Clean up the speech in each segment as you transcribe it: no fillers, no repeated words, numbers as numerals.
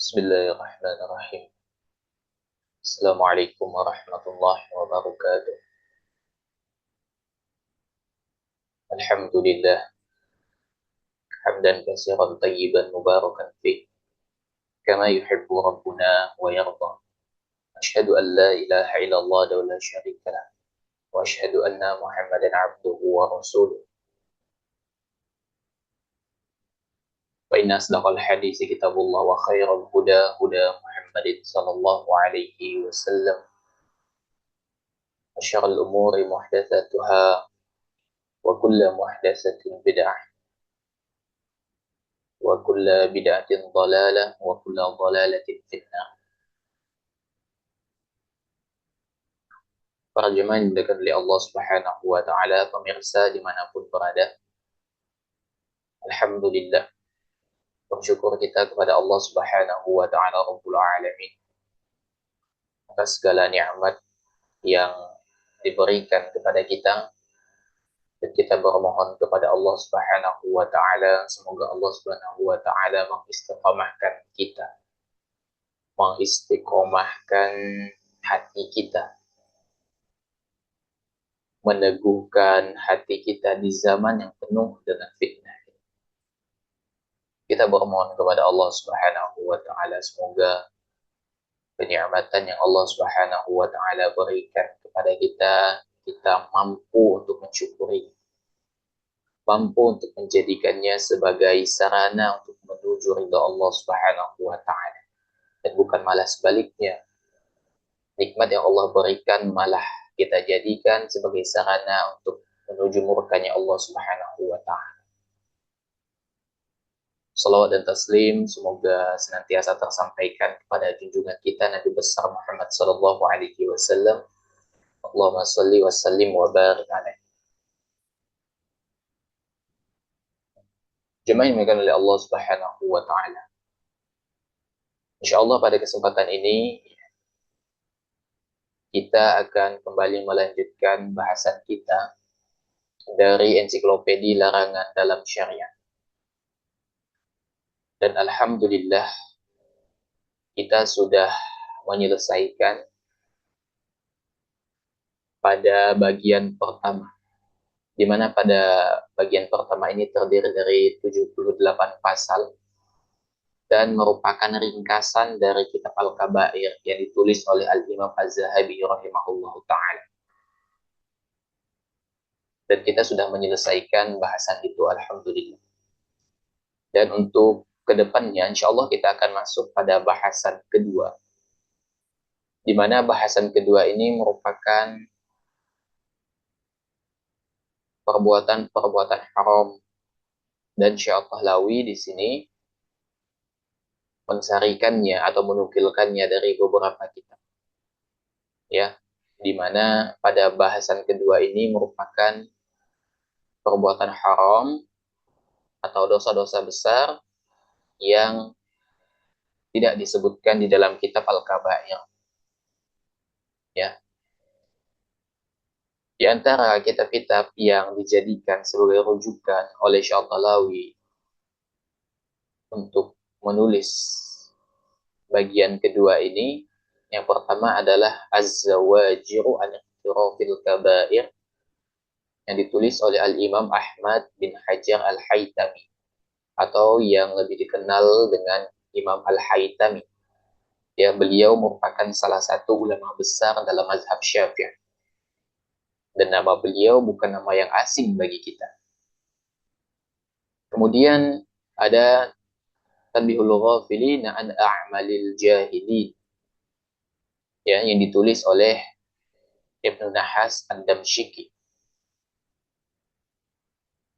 Bismillahirrahmanirrahim. Assalamualaikum warahmatullahi wabarakatuh. Alhamdulillah, hamdan katsiran tayyiban mubarakan fih, kama yuhibbu rabbuna wa yarda. Asyhadu an la ilaha illallah wa la syarika lah, wa asyhadu anna Muhammadan abduhu wa rasuluh. Wa inna asdaqal hadisi kitabullah wa khairal huda huda Muhammadin sallallahu alaihi wasallam. Wa syarrul umuri muhdatsatuha wa kullu muhdatsatin bid'ah. Wa kulla bid'atin dhalalah wa kulla dhalalatin finnar. Para jemaah yang dimuliakan oleh Allah Subhanahu wa taala, pemirsa dimanapun berada, alhamdulillah, bersyukur kita kepada Allah Subhanahu wa taala Rabbul alamin atas segala nikmat yang diberikan kepada kita, dan kita bermohon kepada Allah Subhanahu wa taala semoga Allah Subhanahu wa taala mengistiqomahkan kita, mengistiqomahkan hati kita, meneguhkan hati kita di zaman yang penuh dengan fitnah. Kita bermohon kepada Allah Subhanahu wa taala semoga kenikmatan yang Allah Subhanahu wa taala berikan kepada kita, kita mampu untuk mensyukuri, mampu untuk menjadikannya sebagai sarana untuk menuju ridha Allah Subhanahu wa taala, dan bukan malah sebaliknya. Nikmat yang Allah berikan malah kita jadikan sebagai sarana untuk menuju murkanya Allah Subhanahu wa taala. Salawat dan taslim semoga senantiasa tersampaikan kepada junjungan kita Nabi besar Muhammad sallallahu alaihi wasallam. Allahumma shalli wa sallim wa barik alaihi. Jemaah yang dimuliakan oleh Allah Subhanahu wa taala. Insyaallah pada kesempatan ini kita akan kembali melanjutkan bahasan kita dari ensiklopedia larangan dalam syariat. Dan alhamdulillah kita sudah menyelesaikan pada bagian pertama, di mana pada bagian pertama ini terdiri dari 78 pasal dan merupakan ringkasan dari kitab Al-Kabair yang ditulis oleh Al-Imam Az-Zahabi rahimahullahu ta'ala. Dan kita sudah menyelesaikan bahasan itu, alhamdulillah. Dan untuk kedepannya, insya Allah kita akan masuk pada bahasan kedua, di mana bahasan kedua ini merupakan perbuatan-perbuatan haram, dan Syekh Pahlawi di sini mensarikannya atau menukilkannya dari beberapa kitab, ya, di mana pada bahasan kedua ini merupakan perbuatan haram atau dosa-dosa besar yang tidak disebutkan di dalam kitab Al-Kabair, ya. Di antara kitab-kitab yang dijadikan sebagai rujukan oleh Syekh Pahlawi untuk menulis bagian kedua ini, yang pertama adalah Az-Zawajiru an Iqtirafil Kabair yang ditulis oleh Al-Imam Ahmad bin Hajar Al-Haytami, atau yang lebih dikenal dengan Imam Al-Haytami. Ya, beliau merupakan salah satu ulama besar dalam mazhab Syafi'i. Dan nama beliau bukan nama yang asing bagi kita. Kemudian ada Tanbihul Ghafilin an A'malil Jahilin, ya, yang ditulis oleh Ibnu Nahas Ad-Damsyiki.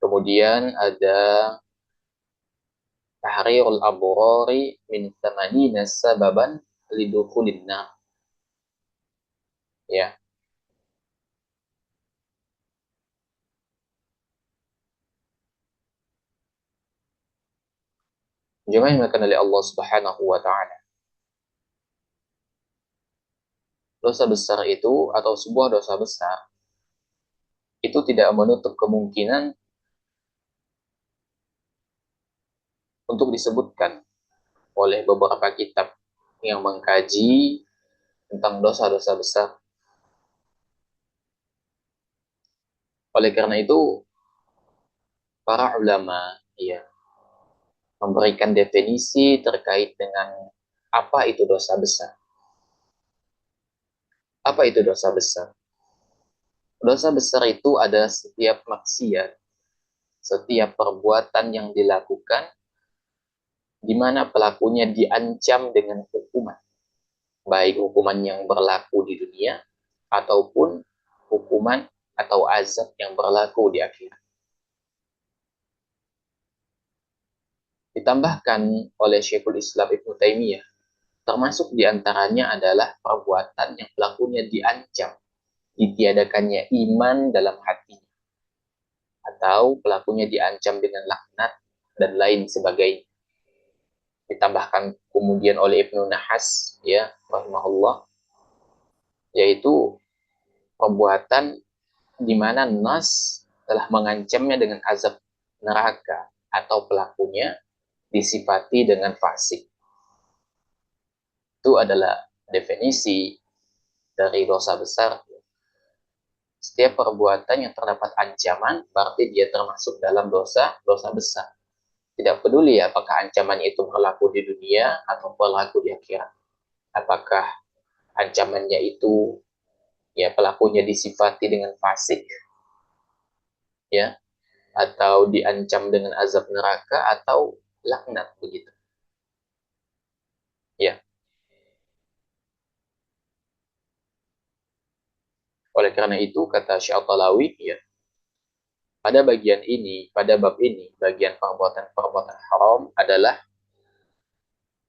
Kemudian ada Tahrirul Abrari min Thamanina Sababan Lidukhulin Nar, ya. Jemaah yang dimuliakan oleh Allah Subhanahu wa taala. Dosa besar itu atau sebuah dosa besar itu tidak menutup kemungkinan untuk disebutkan oleh beberapa kitab yang mengkaji tentang dosa-dosa besar. Oleh karena itu, para ulama ya memberikan definisi terkait dengan apa itu dosa besar. Apa itu dosa besar? Dosa besar itu ada setiap maksiat, setiap perbuatan yang dilakukan di mana pelakunya diancam dengan hukuman, baik hukuman yang berlaku di dunia ataupun hukuman atau azab yang berlaku di akhirat. Ditambahkan oleh Syekhul Islam Ibnu Taimiyah, termasuk diantaranya adalah perbuatan yang pelakunya diancam, ditiadakannya iman dalam hatinya, atau pelakunya diancam dengan laknat dan lain sebagainya. Ditambahkan kemudian oleh Ibnu Nahas, ya, rahimahullah, yaitu perbuatan di mana nas telah mengancamnya dengan azab neraka atau pelakunya disifati dengan fasik. Itu adalah definisi dari dosa besar. Setiap perbuatan yang terdapat ancaman berarti dia termasuk dalam dosa besar. Tidak peduli apakah ancaman itu berlaku di dunia atau berlaku di akhirat. Apakah ancamannya itu ya pelakunya disifati dengan fasik ya atau diancam dengan azab neraka atau laknat begitu. Ya, oleh karena itu kata Syekh Al-Talawi ya, pada bagian ini, pada bab ini, bagian perbuatan-perbuatan haram adalah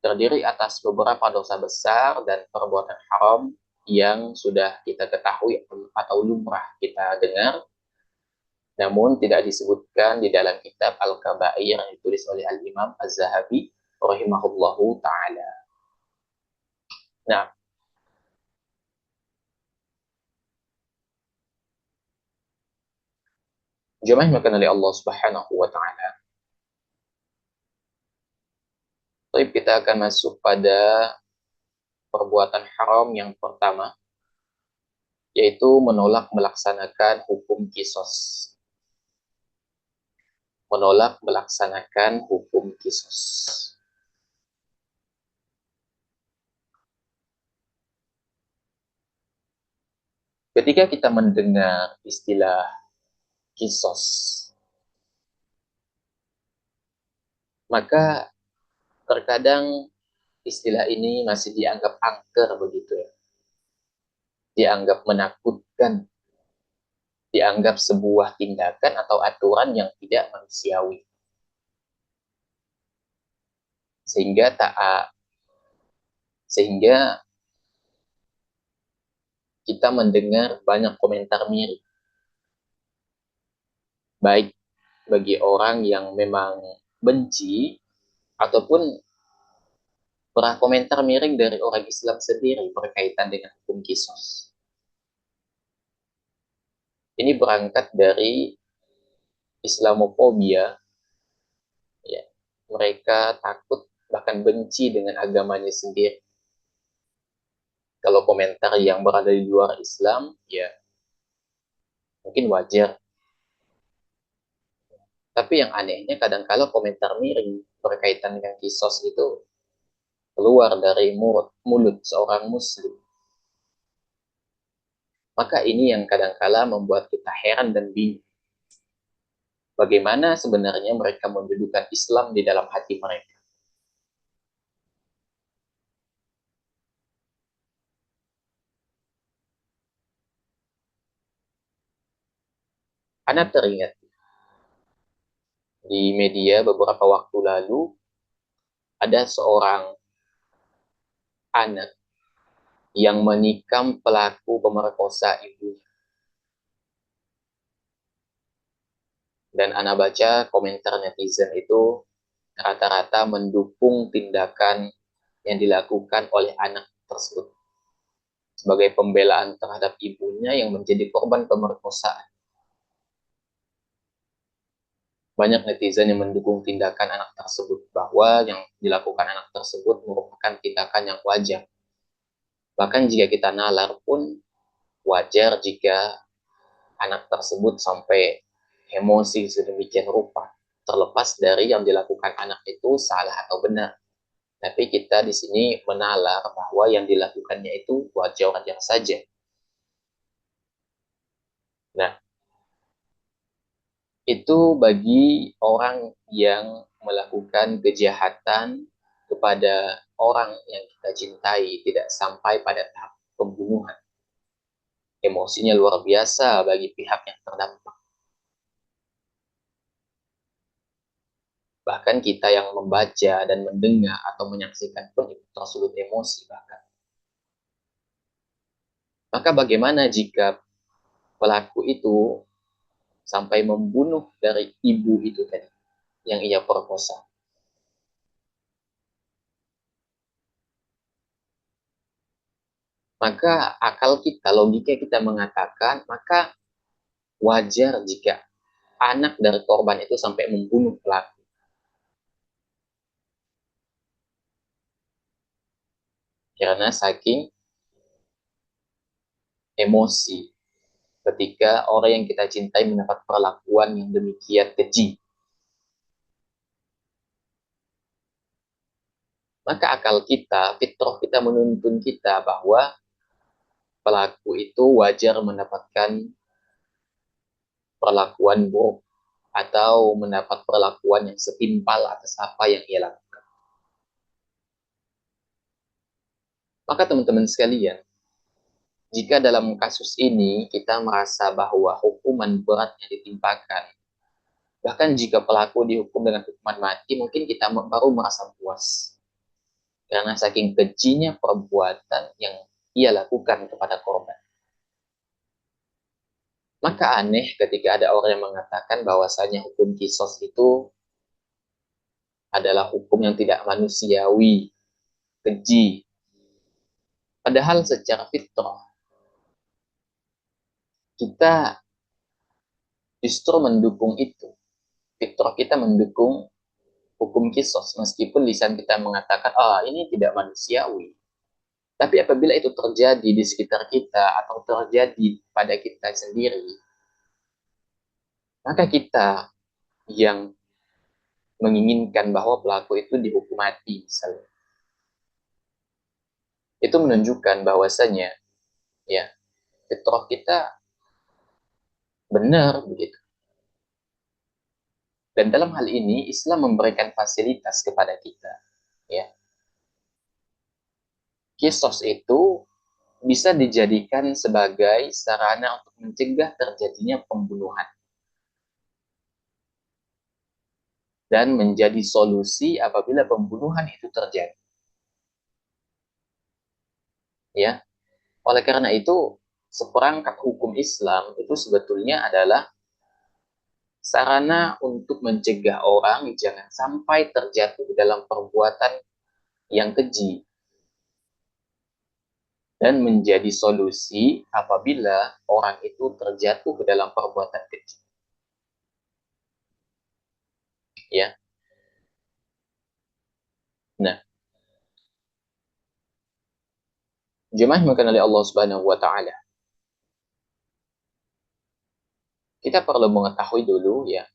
terdiri atas beberapa dosa besar dan perbuatan haram yang sudah kita ketahui atau lumrah kita dengar, namun tidak disebutkan di dalam kitab Al-Kabair yang ditulis oleh Al-Imam Az-Zahabi rahimahullahu ta'ala. Nah, jemaah yang oleh Allah Subhanahu wa taala. Baik, kita akan masuk pada perbuatan haram yang pertama, yaitu menolak melaksanakan hukum kisos. Menolak melaksanakan hukum kisos. Ketika kita mendengar istilah kisos, maka terkadang istilah ini masih dianggap angker begitu ya. Dianggap menakutkan, dianggap sebuah tindakan atau aturan yang tidak manusiawi. Sehingga sehingga kita mendengar banyak komentar mirip, baik bagi orang yang memang benci ataupun pernah komentar miring dari orang Islam sendiri berkaitan dengan hukum kisos. Ini berangkat dari Islamofobia, ya. Mereka takut bahkan benci dengan agamanya sendiri. Kalau komentar yang berada di luar Islam, ya mungkin wajar. Tapi yang anehnya kadang-kala komentar miring berkaitan dengan kisos itu keluar dari mulut seorang muslim. Maka ini yang kadang-kala membuat kita heran dan bingung. Bagaimana sebenarnya mereka mendudukan Islam di dalam hati mereka. Ana teringat di media beberapa waktu lalu ada seorang anak yang menikam pelaku pemerkosa ibu. Dan Ana baca komentar netizen itu rata-rata mendukung tindakan yang dilakukan oleh anak tersebut sebagai pembelaan terhadap ibunya yang menjadi korban pemerkosaan. banyak netizen yang mendukung tindakan anak tersebut, bahwa yang dilakukan anak tersebut merupakan tindakan yang wajar. Bahkan jika kita nalar pun wajar jika anak tersebut sampai emosi sedemikian rupa, terlepas dari yang dilakukan anak itu salah atau benar. Tapi kita di sini menalar bahwa yang dilakukannya itu wajar-wajar saja. Nah, itu bagi orang yang melakukan kejahatan kepada orang yang kita cintai, tidak sampai pada tahap pembunuhan. Emosinya luar biasa bagi pihak yang terdampak. Bahkan kita yang membaca dan mendengar atau menyaksikan pun itu tersulut emosi bahkan. Maka bagaimana jika pelaku itu sampai membunuh dari ibu itu tadi yang ia perkosa? Maka akal kita, logika kita mengatakan, maka wajar jika anak dari korban itu sampai membunuh pelaku. Karena saking emosi ketika orang yang kita cintai mendapat perlakuan yang demikian keji. Maka akal kita, fitrah kita menuntun kita bahwa pelaku itu wajar mendapatkan perlakuan buruk atau mendapat perlakuan yang setimpal atas apa yang ia lakukan. Maka teman-teman sekalian, jika dalam kasus ini kita merasa bahwa hukuman berat yang ditimpakan, bahkan jika pelaku dihukum dengan hukuman mati, mungkin kita baru merasa puas. Karena saking kejinya perbuatan yang ia lakukan kepada korban. Maka aneh ketika ada orang yang mengatakan bahwasanya hukum kisos itu adalah hukum yang tidak manusiawi, keji. Padahal secara fitrah, kita justru mendukung itu. Fitrah kita mendukung hukum kisos, meskipun lisan kita mengatakan, ini tidak manusiawi. Tapi apabila itu terjadi di sekitar kita atau terjadi pada kita sendiri, maka kita yang menginginkan bahwa pelaku itu dihukum mati misalnya. Itu menunjukkan bahwasanya ya fitrah kita benar begitu. Dan dalam hal ini Islam memberikan fasilitas kepada kita. Ya, kisos itu bisa dijadikan sebagai sarana untuk mencegah terjadinya pembunuhan dan menjadi solusi apabila pembunuhan itu terjadi. Ya, oleh karena itu seperangkat hukum Islam itu sebetulnya adalah sarana untuk mencegah orang jangan sampai terjatuh dalam perbuatan yang keji dan menjadi solusi apabila orang itu terjatuh ke dalam perbuatan keji. Ya, nah, jemaah yang oleh Allah Subhanahu wa taala. Kita perlu mengetahui dulu ya,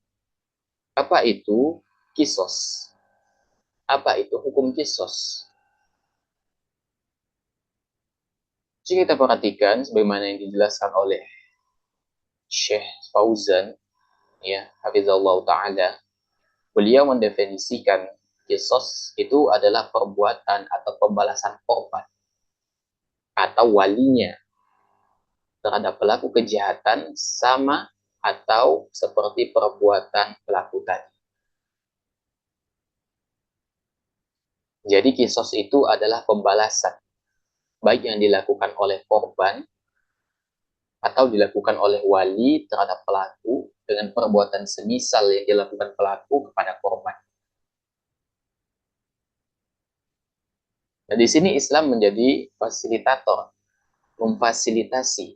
apa itu kisos? Apa itu hukum kisos? Jika kita perhatikan sebagaimana yang dijelaskan oleh Syekh Fauzan ya, hafizallahu taala, beliau mendefinisikan kisos itu adalah perbuatan atau pembalasan korban atau walinya terhadap pelaku kejahatan sama atau seperti perbuatan pelaku tadi. Jadi kisos itu adalah pembalasan baik yang dilakukan oleh korban atau dilakukan oleh wali terhadap pelaku dengan perbuatan semisal yang dilakukan pelaku kepada korban. Nah, di sini Islam menjadi fasilitator, memfasilitasi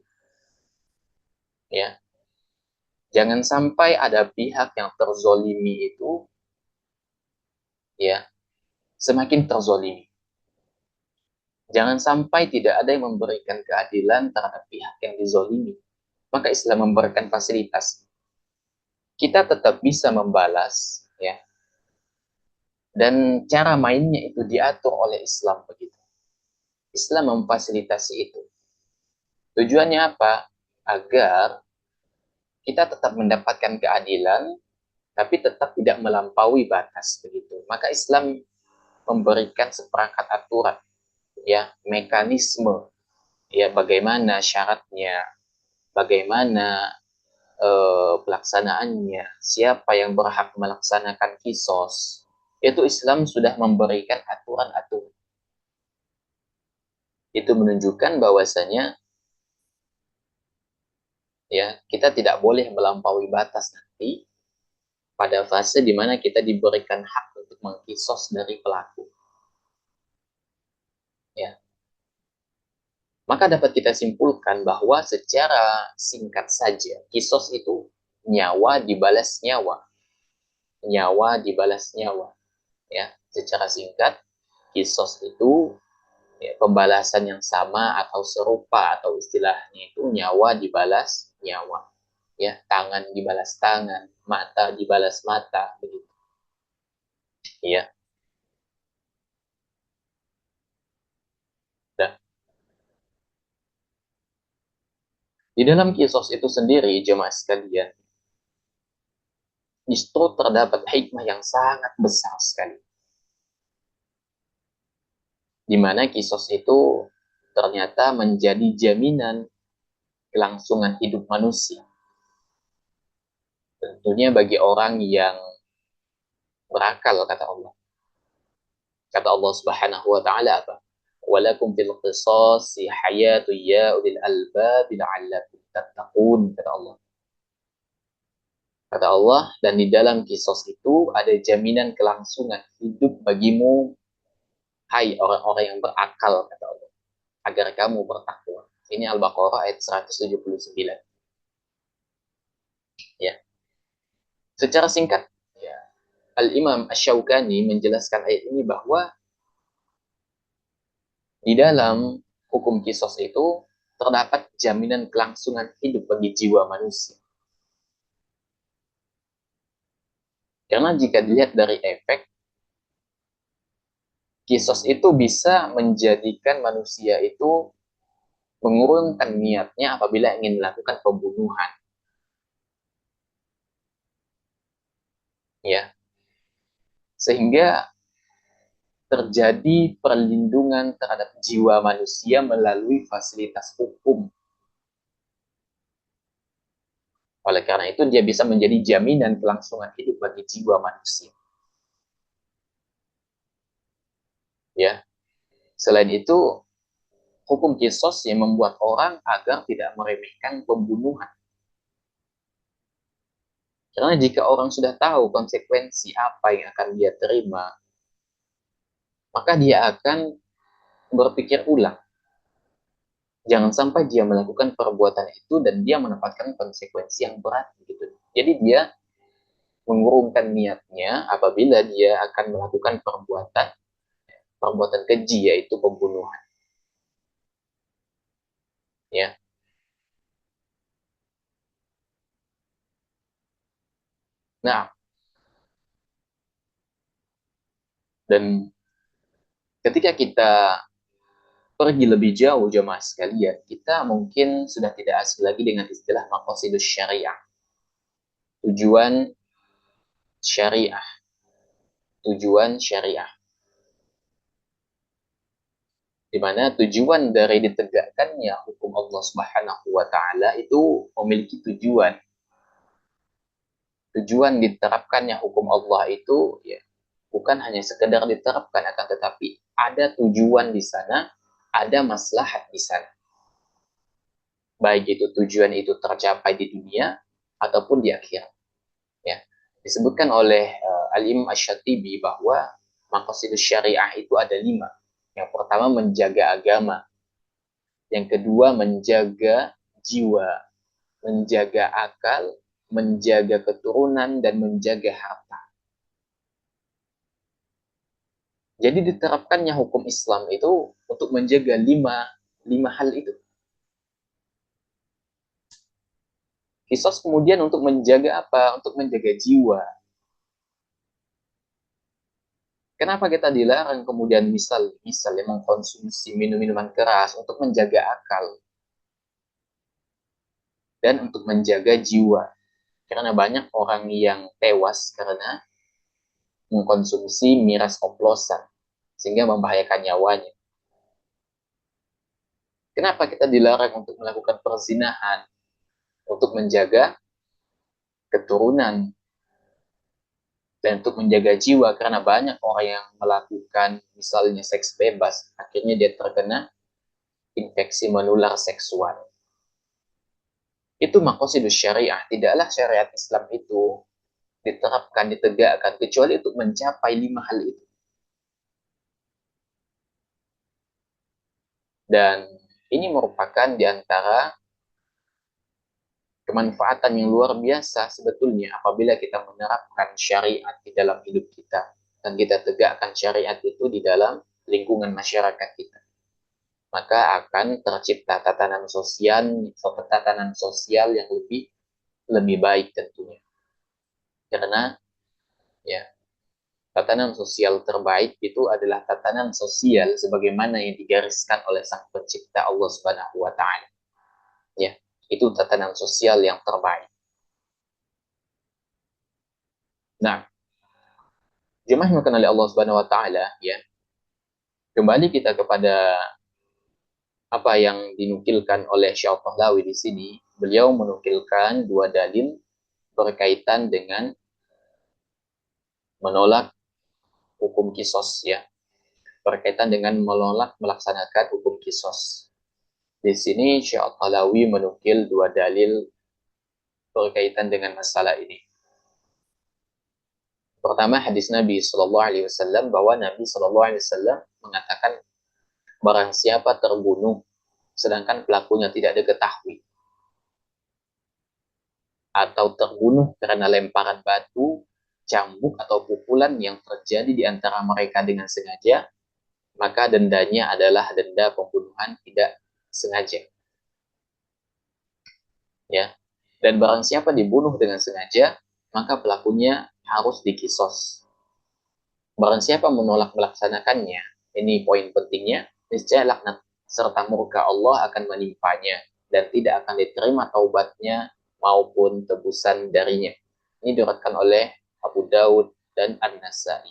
ya. Jangan sampai ada pihak yang terzolimi itu ya semakin terzolimi. Jangan sampai tidak ada yang memberikan keadilan terhadap pihak yang dizolimi. Maka Islam memberikan fasilitas. Kita tetap bisa membalas, ya. Dan cara mainnya itu diatur oleh Islam begitu. Islam memfasilitasi itu. Tujuannya apa? Agar kita tetap mendapatkan keadilan, tapi tetap tidak melampaui batas begitu. Maka Islam memberikan seperangkat aturan, ya, mekanisme, ya, bagaimana syaratnya, bagaimana pelaksanaannya, siapa yang berhak melaksanakan kisos, itu Islam sudah memberikan aturan-aturan. Itu menunjukkan bahwasanya ya kita tidak boleh melampaui batas nanti pada fase di mana kita diberikan hak untuk mengkisos dari pelaku. Ya, maka dapat kita simpulkan bahwa secara singkat saja kisos itu nyawa dibalas nyawa, nyawa dibalas nyawa. Ya, secara singkat kisos itu ya, pembalasan yang sama atau serupa atau istilahnya itu nyawa dibalas nyawa, ya, tangan dibalas tangan, mata dibalas mata begitu, ya. Dan di dalam kisos itu sendiri jemaah sekalian justru terdapat hikmah yang sangat besar sekali, di mana kisos itu ternyata menjadi jaminan kelangsungan hidup manusia, tentunya bagi orang yang berakal, kata Allah Subhanahu wa taala apa? Walakum fil qisasi hayatu ya ulil albab la'allakum tattaqun, kata Allah. Kata Allah, dan di dalam kisos itu ada jaminan kelangsungan hidup bagimu, hai orang-orang yang berakal, kata Allah, agar kamu bertakwa. Ini Al-Baqarah ayat 179. Ya. Secara singkat, ya, Al-Imam Asy-Syaukani menjelaskan ayat ini bahwa di dalam hukum kisos itu terdapat jaminan kelangsungan hidup bagi jiwa manusia. Karena jika dilihat dari efek, kisos itu bisa menjadikan manusia itu mengurungkan niatnya apabila ingin melakukan pembunuhan. Ya, sehingga terjadi perlindungan terhadap jiwa manusia melalui fasilitas hukum. Oleh karena itu, dia bisa menjadi jaminan kelangsungan hidup bagi jiwa manusia. Ya, selain itu, hukum kisos yang membuat orang agar tidak meremehkan pembunuhan. Karena jika orang sudah tahu konsekuensi apa yang akan dia terima, maka dia akan berpikir ulang. Jangan sampai dia melakukan perbuatan itu dan dia mendapatkan konsekuensi yang berat gitu. Jadi dia mengurungkan niatnya apabila dia akan melakukan perbuatan perbuatan keji, yaitu pembunuhan. Ya, nah, dan ketika kita pergi lebih jauh jemaah sekalian, kita mungkin sudah tidak asing lagi dengan istilah maqasidus syariah, tujuan syariah, tujuan syariah, di mana tujuan dari ditegakkannya hukum Allah Subhanahu wa taala itu memiliki tujuan. Tujuan diterapkannya hukum Allah itu ya bukan hanya sekedar diterapkan, akan tetapi ada tujuan di sana, ada maslahat di sana. Baik itu tujuan itu tercapai di dunia ataupun di akhirat. Ya. Disebutkan oleh Al-Imam Asy-Syatibi bahwa maqasidus syariah itu ada 5. Yang pertama menjaga agama, yang kedua menjaga jiwa, menjaga akal, menjaga keturunan, dan menjaga harta. Jadi diterapkannya hukum Islam itu untuk menjaga lima hal itu. Kisos kemudian untuk menjaga apa? Untuk menjaga jiwa. Kenapa kita dilarang kemudian misalnya mengkonsumsi minum-minuman keras untuk menjaga akal dan untuk menjaga jiwa. Karena banyak orang yang tewas karena mengkonsumsi miras oplosan sehingga membahayakan nyawanya. Kenapa kita dilarang untuk melakukan perzinahan? Untuk menjaga keturunan dan untuk menjaga jiwa, karena banyak orang yang melakukan misalnya seks bebas, akhirnya dia terkena infeksi menular seksual. Itu maqasidus syariah. Tidaklah syariat Islam itu diterapkan, ditegakkan kecuali untuk mencapai lima hal itu. Dan ini merupakan di antara kemanfaatan yang luar biasa sebetulnya apabila kita menerapkan syariat di dalam hidup kita dan kita tegakkan syariat itu di dalam lingkungan masyarakat kita. Maka akan tercipta tatanan sosial yang lebih baik tentunya. Karena ya, tatanan sosial terbaik itu adalah tatanan sosial sebagaimana yang digariskan oleh Sang Pencipta Allah Subhanahu wa taala. Ya, itu tatanan sosial yang terbaik. Nah, jemaah yang oleh Allah Subhanahu wa taala, ya. Kembali kita kepada apa yang dinukilkan oleh Syekh Pahlawi di sini. Beliau menukilkan dua dalil berkaitan dengan menolak hukum kisos, ya. Berkaitan dengan menolak melaksanakan hukum kisos. Di sini Syekh Pahlawi menukil dua dalil berkaitan dengan masalah ini. Pertama, hadis Nabi Shallallahu Alaihi Wasallam bahwa Nabi Shallallahu Alaihi Wasallam mengatakan barang siapa terbunuh sedangkan pelakunya tidak diketahui atau terbunuh karena lemparan batu, cambuk atau pukulan yang terjadi di antara mereka dengan sengaja, maka dendanya adalah denda pembunuhan tidak sengaja. Ya. Dan barang siapa dibunuh dengan sengaja, maka pelakunya harus dikisos. Barang siapa menolak melaksanakannya, ini poin pentingnya, niscaya laknat serta murka Allah akan menimpanya dan tidak akan diterima taubatnya maupun tebusan darinya. Ini diriwayatkan oleh Abu Daud dan An-Nasai.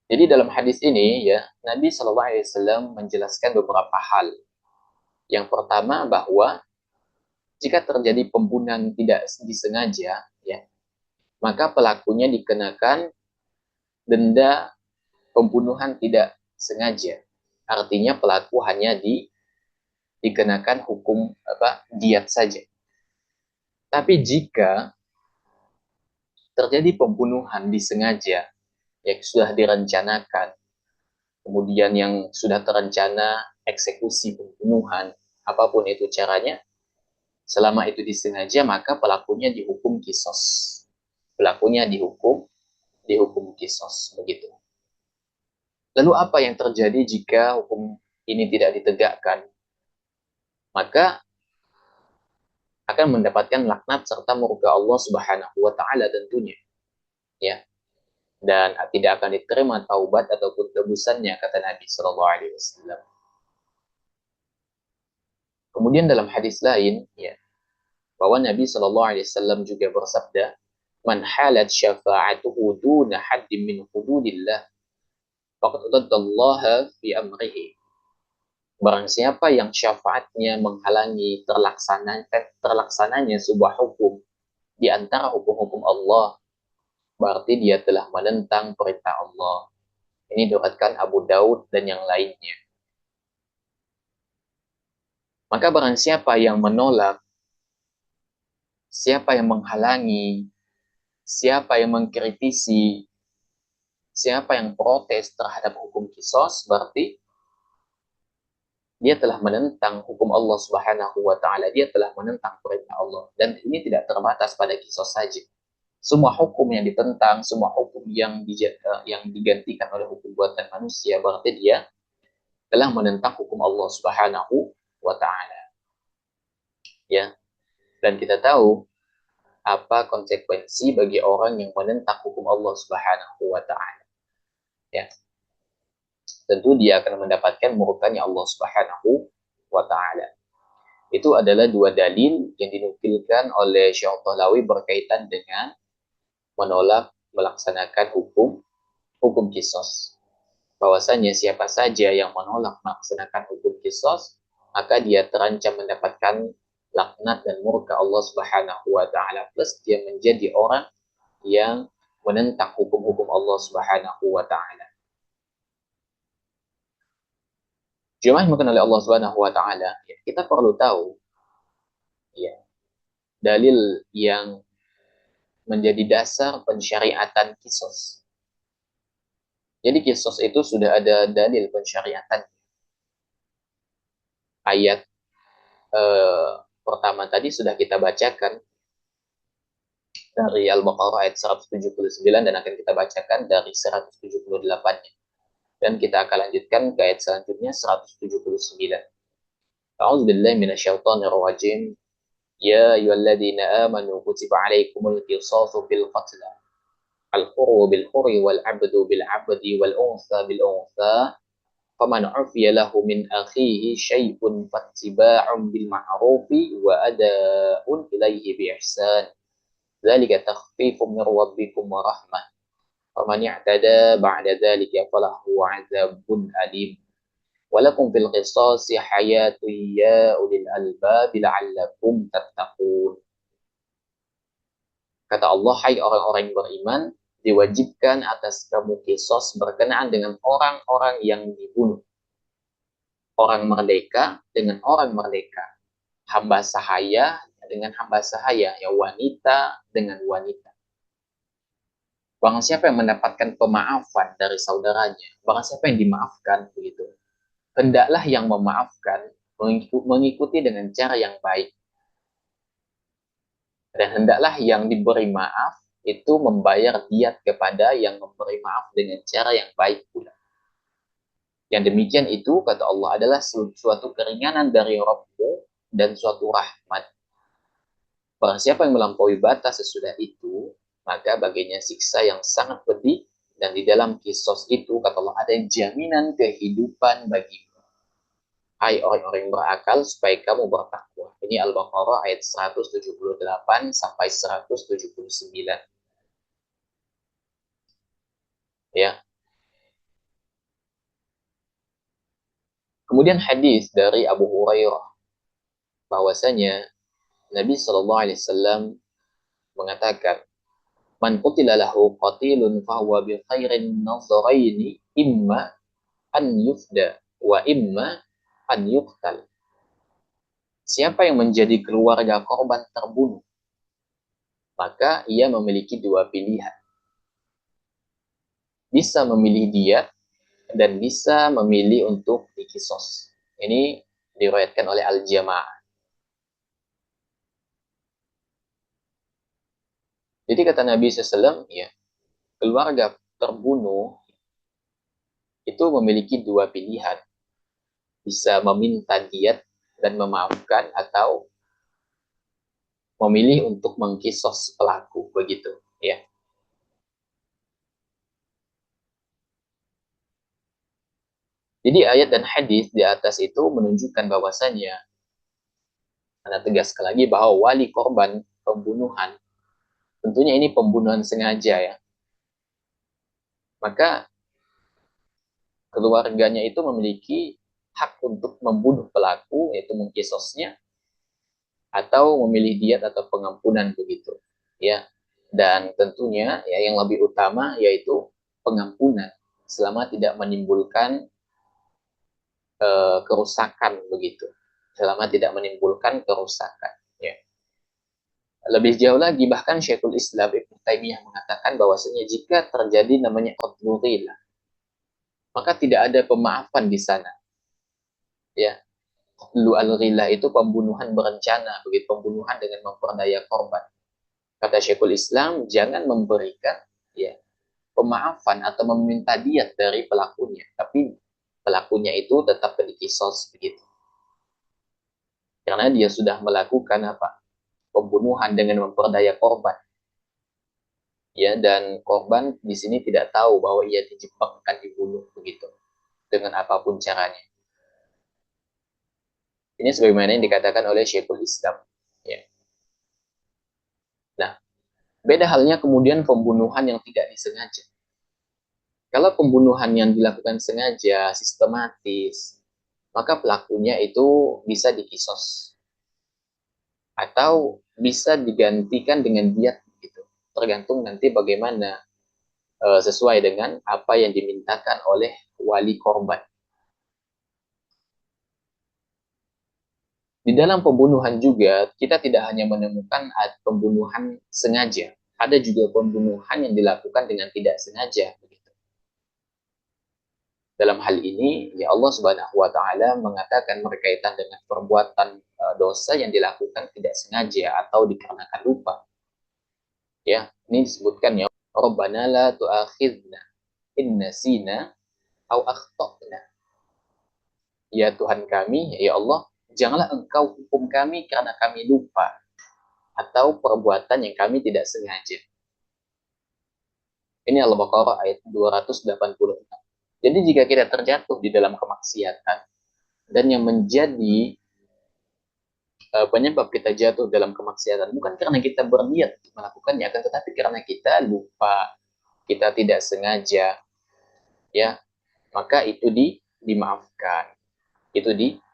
Jadi dalam hadis ini ya, Nabi Shallallahu Alaihi Wasallam menjelaskan beberapa hal. Yang pertama bahwa jika terjadi pembunuhan tidak disengaja, ya, maka pelakunya dikenakan denda pembunuhan tidak sengaja. Artinya pelaku hanya dikenakan hukum diat saja. Tapi jika terjadi pembunuhan disengaja yang sudah direncanakan, kemudian yang sudah terencana eksekusi pembunuhan, apapun itu caranya, selama itu disengaja maka pelakunya dihukum kisos. Pelakunya dihukum kisos begitu. Lalu apa yang terjadi jika hukum ini tidak ditegakkan? Maka akan mendapatkan laknat serta murka Allah Subhanahu wa taala tentunya. Ya. Dan tidak akan diterima taubat ataupun tebusannya kata Nabi sallallahu alaihi wasallam. Kemudian dalam hadis lain ya, bahwa Nabi sallallahu alaihi wasallam juga bersabda, "Man halat syafa'atuhu duna haddin min hududillah, faqad addallaha fi amrihi." Barang siapa yang syafaatnya menghalangi terlaksananya sebuah hukum di antara hukum-hukum Allah, berarti dia telah menentang perintah Allah. Ini diriwayatkan Abu Daud dan yang lainnya. Maka barang siapa yang menolak, siapa yang menghalangi, siapa yang mengkritisi, siapa yang protes terhadap hukum kisos, berarti dia telah menentang hukum Allah Subhanahu wa taala, dia telah menentang perintah Allah. Dan ini tidak terbatas pada kisos saja. Semua hukum yang ditentang, semua hukum yang digantikan oleh hukum buatan manusia, berarti dia telah menentang hukum Allah Subhanahu wa taala. Ya, dan kita tahu apa konsekuensi bagi orang yang menentang hukum Allah Subhanahu wa taala. Ya, tentu dia akan mendapatkan murkanya Allah Subhanahu wa taala. Itu adalah dua dalil yang dinukilkan oleh Syekh Tahlawi berkaitan dengan menolak melaksanakan hukum kisos. Bahwasanya siapa saja yang menolak melaksanakan hukum kisos, maka dia terancam mendapatkan laknat dan murka Allah Subhanahu wa taala, plus dia menjadi orang yang menentang hukum-hukum Allah Subhanahu wa taala. Jemaah yang oleh Allah Subhanahu wa taala, ya, kita perlu tahu ya, dalil yang menjadi dasar pensyariatan kisos. Jadi kisos itu sudah ada dalil pensyariatan. Ayat pertama tadi sudah kita bacakan dari Al-Baqarah ayat 179 dan akan kita bacakan dari 178-nya. Dan kita akan lanjutkan ke ayat selanjutnya 179. A'udzubillahi minasyaitonir rajim. Ya ayyuhalladzina amanu kutiba alaikumul qisasu fil qatl. Al-hurru bil hurri wal 'abdu bil 'abdi wal unsa bil unsa. Faman 'ufiya lahu min akhihi syai'un fattiba'un bil ma'rufi wa ada'un ilaihi bi ihsan. Dzalika takhfifun min rabbikum wa rahmah. Faman i'tada ba'da dzalika falahu 'adzabun alim. Walakum fil qisasi hayatun ya ulil albab la'allakum tattaqun. Kata Allah, hai orang-orang yang beriman, diwajibkan atas kamu kisos berkenaan dengan orang-orang yang dibunuh. Orang merdeka dengan orang merdeka. Hamba sahaya dengan hamba sahaya. Ya, wanita dengan wanita. Barang siapa yang mendapatkan pemaafan dari saudaranya, barang siapa yang dimaafkan, begitu, hendaklah yang memaafkan mengikuti dengan cara yang baik. Dan hendaklah yang diberi maaf itu membayar diat kepada yang memberi maaf dengan cara yang baik pula. Yang demikian itu, kata Allah, adalah suatu keringanan dari Rabbmu dan suatu rahmat. Barang siapa yang melampaui batas sesudah itu, maka baginya siksa yang sangat pedih, dan di dalam kisos itu, kata Allah, ada jaminan kehidupan bagimu. Hai orang-orang yang berakal, supaya kamu bertakwa. Ini Al-Baqarah ayat 178 sampai 179. Ya. Kemudian hadis dari Abu Hurairah bahwasanya Nabi Shallallahu Alaihi Wasallam mengatakan, "Man qutila lahu qatilun fahuwa bi khairin nazaraini imma an yufda wa imma an yuqtal." Siapa yang menjadi keluarga korban terbunuh, maka ia memiliki dua pilihan. Bisa memilih dia dan bisa memilih untuk dikisos. Ini diriwayatkan oleh Al-Jamaah. Jadi kata Nabi SAW, ya, keluarga terbunuh itu memiliki dua pilihan. Bisa meminta diat dan memaafkan atau memilih untuk mengkisos pelaku, begitu, ya. Jadi ayat dan hadis di atas itu menunjukkan bahwasanya, Anda tegaskan lagi bahwa wali korban pembunuhan, tentunya ini pembunuhan sengaja, ya. Maka keluarganya itu memiliki hak untuk membunuh pelaku, yaitu mengkisosnya, atau memilih diat atau pengampunan, begitu, ya. Dan tentunya ya yang lebih utama yaitu pengampunan selama tidak menimbulkan kerusakan, begitu, selama tidak menimbulkan kerusakan, ya. Lebih jauh lagi, bahkan Syekhul Islam Ibnu Taimiyah mengatakan bahwasanya jika terjadi namanya qatlul, maka tidak ada pemaafan di sana, ya. Al-ghillah itu pembunuhan berencana, begitu, pembunuhan dengan memperdaya korban. Kata Syekhul Islam, jangan memberikan ya pemaafan atau meminta diat dari pelakunya, tapi pelakunya itu tetap dikisos begitu. Karena dia sudah melakukan apa? Pembunuhan dengan memperdaya korban. Ya, dan korban di sini tidak tahu bahwa ia dijebak akan dibunuh begitu dengan apapun caranya. Ini sebagaimana yang dikatakan oleh Syekhul Islam. Ya. Nah, beda halnya kemudian pembunuhan yang tidak disengaja. Kalau pembunuhan yang dilakukan sengaja, sistematis, maka pelakunya itu bisa dikisos atau bisa digantikan dengan diat gitu. Tergantung nanti bagaimana sesuai dengan apa yang dimintakan oleh wali korban. Di dalam pembunuhan juga kita tidak hanya menemukan pembunuhan sengaja, ada juga pembunuhan yang dilakukan dengan tidak sengaja. Dalam hal ini, ya Allah Subhanahu wa taala mengatakan berkaitan dengan perbuatan dosa yang dilakukan tidak sengaja atau dikarenakan lupa. Ya, ini disebutkan ya, Rabbana la tu'akhidna in nasina aw akhtana. Ya Tuhan kami, ya Allah, janganlah Engkau hukum kami karena kami lupa atau perbuatan yang kami tidak sengaja. Ini Al-Baqarah ayat 286. Jadi jika kita terjatuh di dalam kemaksiatan dan yang menjadi penyebab kita jatuh dalam kemaksiatan bukan karena kita berniat untuk melakukannya, akan tetapi karena kita lupa, kita tidak sengaja, ya, maka itu dimaafkan, itu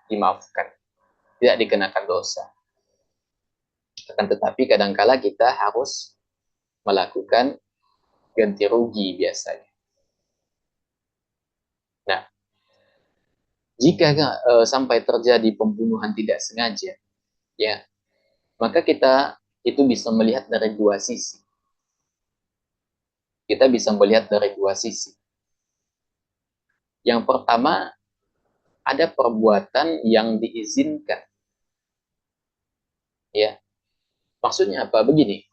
dimaafkan, tidak dikenakan dosa. Akan tetapi kadangkala kita harus melakukan ganti rugi biasanya. Nah, jika sampai terjadi pembunuhan tidak sengaja, ya, maka kita itu bisa melihat dari dua sisi. Kita bisa melihat dari dua sisi. Yang pertama, ada perbuatan yang diizinkan. Ya, maksudnya apa? Begini,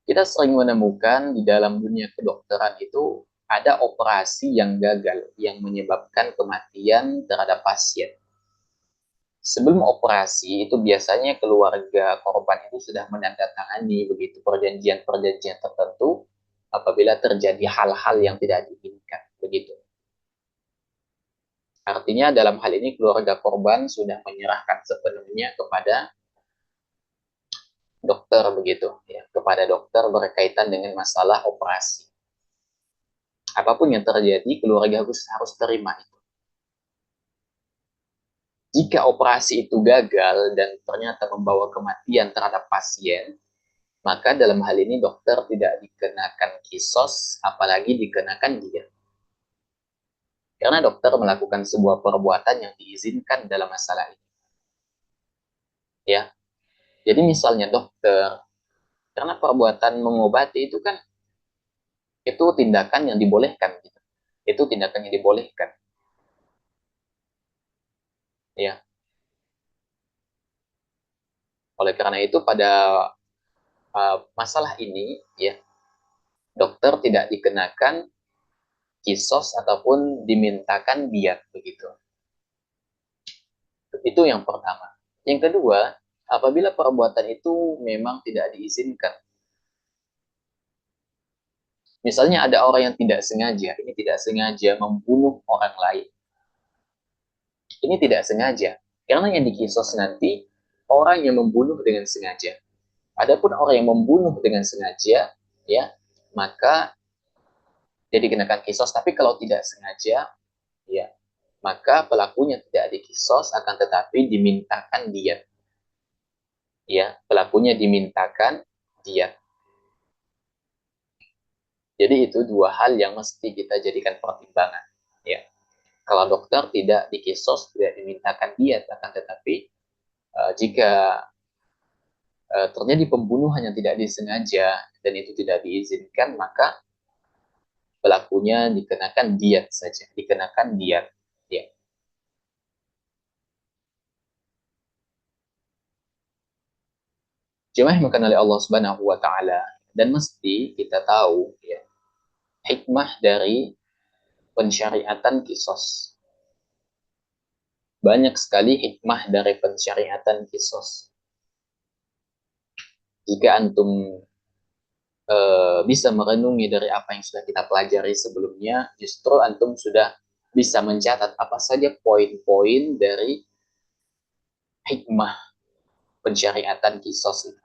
kita sering menemukan di dalam dunia kedokteran itu ada operasi yang gagal yang menyebabkan kematian terhadap pasien. Sebelum operasi itu biasanya keluarga korban itu sudah menandatangani begitu perjanjian-perjanjian tertentu apabila terjadi hal-hal yang tidak diinginkan begitu. Artinya dalam hal ini keluarga korban sudah menyerahkan sepenuhnya kepada dokter begitu ya, kepada dokter berkaitan dengan masalah operasi. Apapun yang terjadi, keluarga harus terima itu. Jika operasi itu gagal dan ternyata membawa kematian terhadap pasien, maka dalam hal ini dokter tidak dikenakan kisos, apalagi dikenakan diat. Karena dokter melakukan sebuah perbuatan yang diizinkan dalam masalah ini. Ya, jadi misalnya dokter, karena perbuatan mengobati itu kan itu tindakan yang dibolehkan. Gitu. Itu tindakan yang dibolehkan. Ya, oleh karena itu pada masalah ini, ya, dokter tidak dikenakan kisos ataupun dimintakan diat begitu. Itu yang pertama. Yang kedua, apabila perbuatan itu memang tidak diizinkan. Misalnya ada orang yang tidak sengaja, ini tidak sengaja membunuh orang lain. Ini tidak sengaja. Karena yang dikisos nanti orang yang membunuh dengan sengaja. Adapun orang yang membunuh dengan sengaja, ya, maka dia dikenakan kisos. Tapi kalau tidak sengaja, ya, maka pelakunya tidak dikisos, akan tetapi dimintakan diat. Ya, pelakunya dimintakan diat. Jadi itu dua hal yang mesti kita jadikan pertimbangan. Ya, kalau dokter tidak dikisos, tidak dimintakan diat, akan tetapi jika terjadi pembunuhan yang tidak disengaja dan itu tidak diizinkan, maka pelakunya dikenakan diat saja, dikenakan diat. Ya. Jemaah yang oleh Allah Subhanahu wa taala, dan mesti kita tahu ya, hikmah dari pensyariatan kisos. Banyak sekali hikmah dari pensyariatan kisos. Jika antum bisa merenungi dari apa yang sudah kita pelajari sebelumnya, justru antum sudah bisa mencatat apa saja poin-poin dari hikmah pensyariatan kisos itu.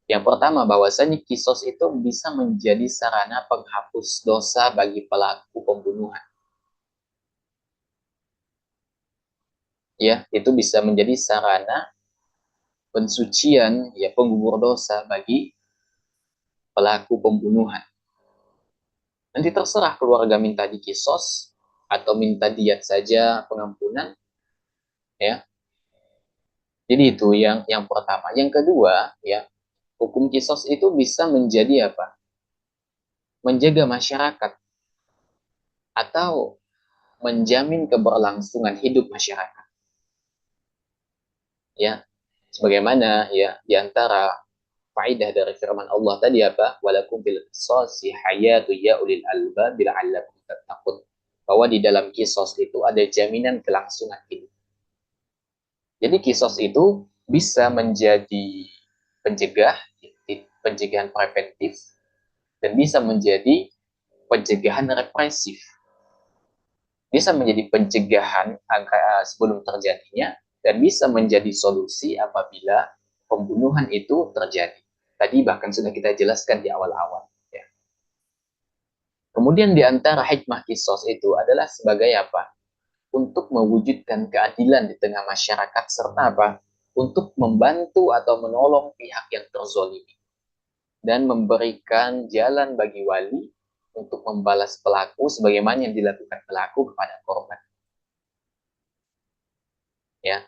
Yang pertama, bahwasanya kisos itu bisa menjadi sarana penghapus dosa bagi pelaku pembunuhan. Ya, itu bisa menjadi sarana pensucian, ya, penggugur dosa bagi pelaku pembunuhan. Nanti terserah keluarga minta dikisos atau minta diat saja pengampunan, ya. Jadi itu yang pertama. Yang kedua, ya, hukum kisos itu bisa menjadi apa? Menjaga masyarakat atau menjamin keberlangsungan hidup masyarakat. Ya, sebagaimana ya di antara faidah dari firman Allah tadi apa? Walakum bil qisasi hayatu ya ulil albab la'allakum tattaqun. Bahwa di dalam kisos itu ada jaminan kelangsungan hidup. Jadi kisos itu bisa menjadi pencegah, pencegahan preventif, dan bisa menjadi pencegahan represif. Bisa menjadi pencegahan sebelum terjadinya, dan bisa menjadi solusi apabila pembunuhan itu terjadi. Tadi bahkan sudah kita jelaskan di awal-awal. Ya. Kemudian di antara hikmah kisos itu adalah sebagai apa? Untuk mewujudkan keadilan di tengah masyarakat, serta apa? Untuk membantu atau menolong pihak yang terzolimi. Dan memberikan jalan bagi wali untuk membalas pelaku sebagaimana yang dilakukan pelaku kepada korban. Ya,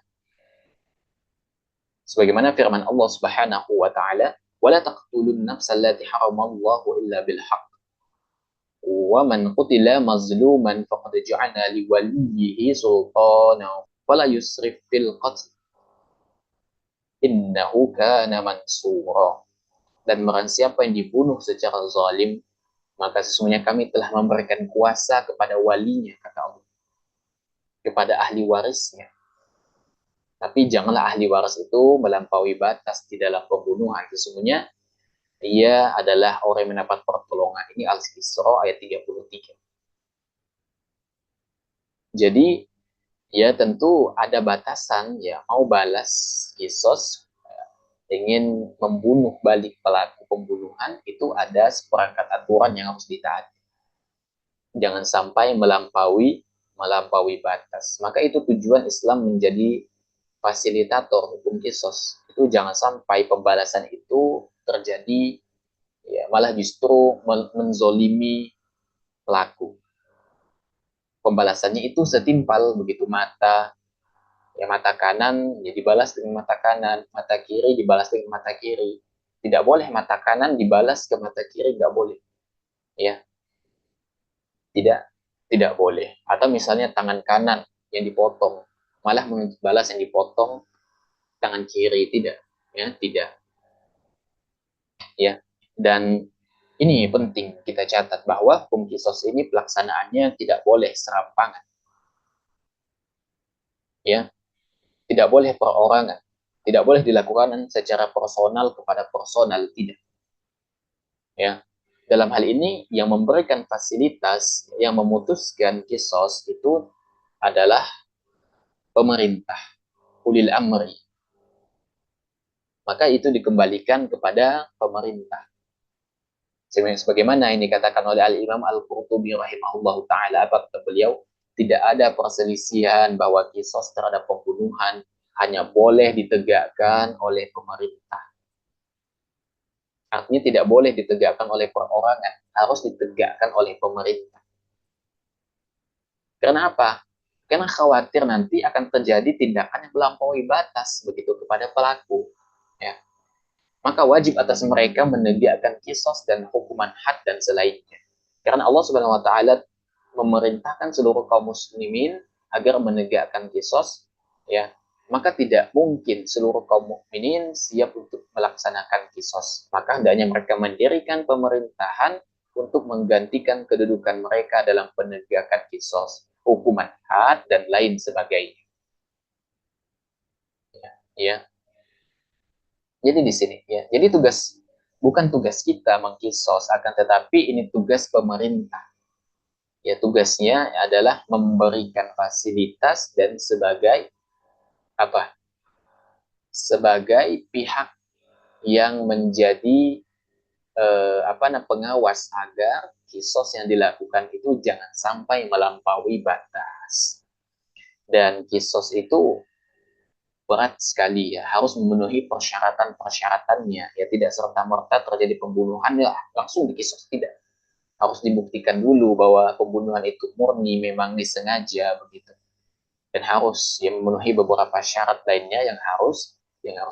sebagaimana firman Allah Subhanahu wa taala, "Wala taqtulun nafsa allati haramallahu illa bil haqq. Wa man qutila mazluman faqad ja'alna li waliyhi sultana fala yusrif fil qatl innahu kana mansura." Dan barang siapa yang dibunuh secara zalim, maka sesungguhnya kami telah memberikan kuasa kepada walinya, kata Allah, kepada ahli warisnya. Tapi janganlah ahli waris itu melampaui batas di dalam pembunuhan. Sesungguhnya ia adalah orang yang mendapat pertolongan. Ini Al-Isra ayat 33. Jadi ya tentu ada batasan, ya, mau balas kisos, ingin membunuh balik pelaku pembunuhan, itu ada seperangkat aturan yang harus ditaati. Jangan sampai melampaui batas. Maka itu tujuan Islam menjadi fasilitator hukum kisos. Itu jangan sampai pembalasan itu terjadi, ya, malah justru menzolimi pelaku. Pembalasannya itu setimpal begitu, ya, mata kanan ya dibalas dengan mata kanan, mata kiri dibalas dengan mata kiri. Tidak boleh mata kanan dibalas ke mata kiri, tidak boleh. Ya, tidak tidak boleh. Atau misalnya tangan kanan yang dipotong, malah membalas yang dipotong tangan kiri, tidak. Ya, tidak. Ya, dan ini penting kita catat bahwa hukum kisos ini pelaksanaannya tidak boleh serampangan. Ya, tidak boleh perorangan. Tidak boleh dilakukan secara personal kepada personal, tidak. Ya, dalam hal ini yang memberikan fasilitas, yang memutuskan kisos itu adalah pemerintah, ulil amri. Maka itu dikembalikan kepada pemerintah. Sebagaimana ini dikatakan oleh Al-Imam Al-Qurtubi rahimahullah ta'ala, apa kata beliau, tidak ada perselisihan bahwa kisos terhadap pembunuhan hanya boleh ditegakkan oleh pemerintah. Artinya tidak boleh ditegakkan oleh perorangan, harus ditegakkan oleh pemerintah. Karena apa? Karena khawatir nanti akan terjadi tindakan yang melampaui batas begitu kepada pelaku. Ya. Maka wajib atas mereka menegakkan kisos dan hukuman had dan selainnya. Karena Allah Subhanahu wa taala memerintahkan seluruh kaum muslimin agar menegakkan kisos, ya, maka tidak mungkin seluruh kaum mukminin siap untuk melaksanakan kisos. Maka hendaknya mereka mendirikan pemerintahan untuk menggantikan kedudukan mereka dalam penegakan kisos, hukuman had dan lain sebagainya. Ya, ya. Jadi di sini ya. Jadi bukan tugas kita mengkisos, akan tetapi ini tugas pemerintah. Ya, tugasnya adalah memberikan fasilitas dan sebagai apa? Sebagai pihak yang menjadi pengawas agar kisos yang dilakukan itu jangan sampai melampaui batas. Dan kisos itu berat sekali ya, harus memenuhi persyaratan-persyaratannya. Ya tidak serta-merta terjadi pembunuhan ya langsung dikisos, tidak. Harus dibuktikan dulu bahwa pembunuhan itu murni memang disengaja begitu. Dan harus ya, memenuhi beberapa syarat lainnya yang harus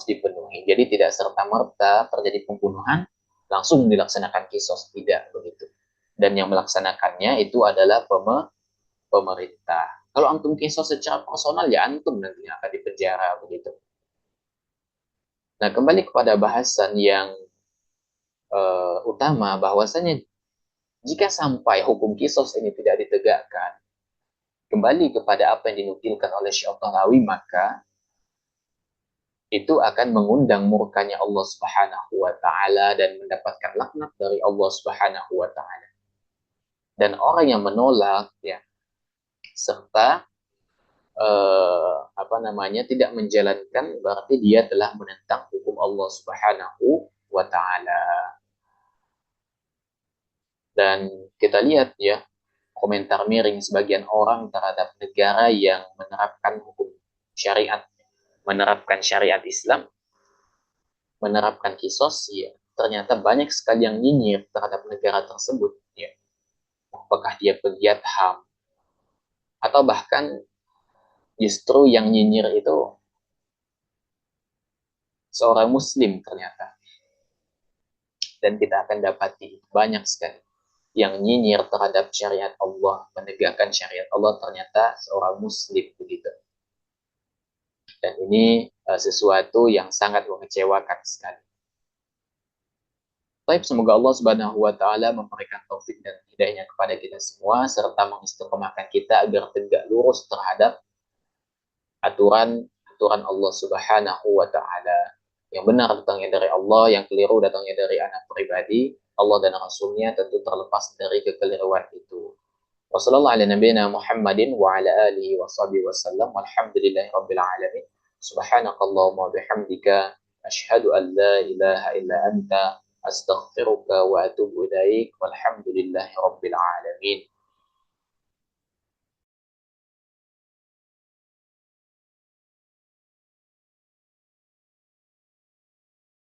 dipenuhi. Jadi tidak serta-merta terjadi pembunuhan langsung dilaksanakan kisos, tidak begitu. Dan yang melaksanakannya itu adalah pemerintah. Kalau antum kisos secara personal ya antum nanti akan dipenjara begitu. Nah, kembali kepada bahasan yang utama, bahwasanya jika sampai hukum kisos ini tidak ditegakkan, kembali kepada apa yang dinukilkan oleh Syekh Al-Tahawi, maka itu akan mengundang murkanya Allah Subhanahu wa taala dan mendapatkan laknat dari Allah Subhanahu wa taala. Dan orang yang menolak ya serta tidak menjalankan, berarti dia telah menentang hukum Allah Subhanahu wa taala. Dan kita lihat ya komentar miring sebagian orang terhadap negara yang menerapkan hukum syariat, menerapkan syariat Islam, menerapkan kisos, ya ternyata banyak sekali yang nyinyir terhadap negara tersebut, ya apakah dia pegiat HAM atau bahkan justru yang nyinyir itu seorang Muslim ternyata. Dan kita akan dapati banyak sekali yang nyinyir terhadap syariat Allah, menegakkan syariat Allah, ternyata seorang Muslim begitu. Dan ini sesuatu yang sangat mengecewakan sekali. Baik, semoga Allah Subhanahu wa taala memberikan taufik dan hidayahnya kepada kita semua serta mengistiqomahkan kita agar tegak lurus terhadap aturan Allah Subhanahu wa taala. Yang benar datangnya dari Allah, yang keliru datangnya dari anak pribadi, Allah dan Rasulnya tentu terlepas dari kekeliruan itu. Wassalamualaikum Muhammadin wa ala alihi wa sahbihi wasallam walhamdulillahi rabbil alamin. Subhanakallahumma bihamdika asyhadu an la ilaha illa anta astaghfiruka wa atubu ilaik walhamdulillahi rabbil alamin.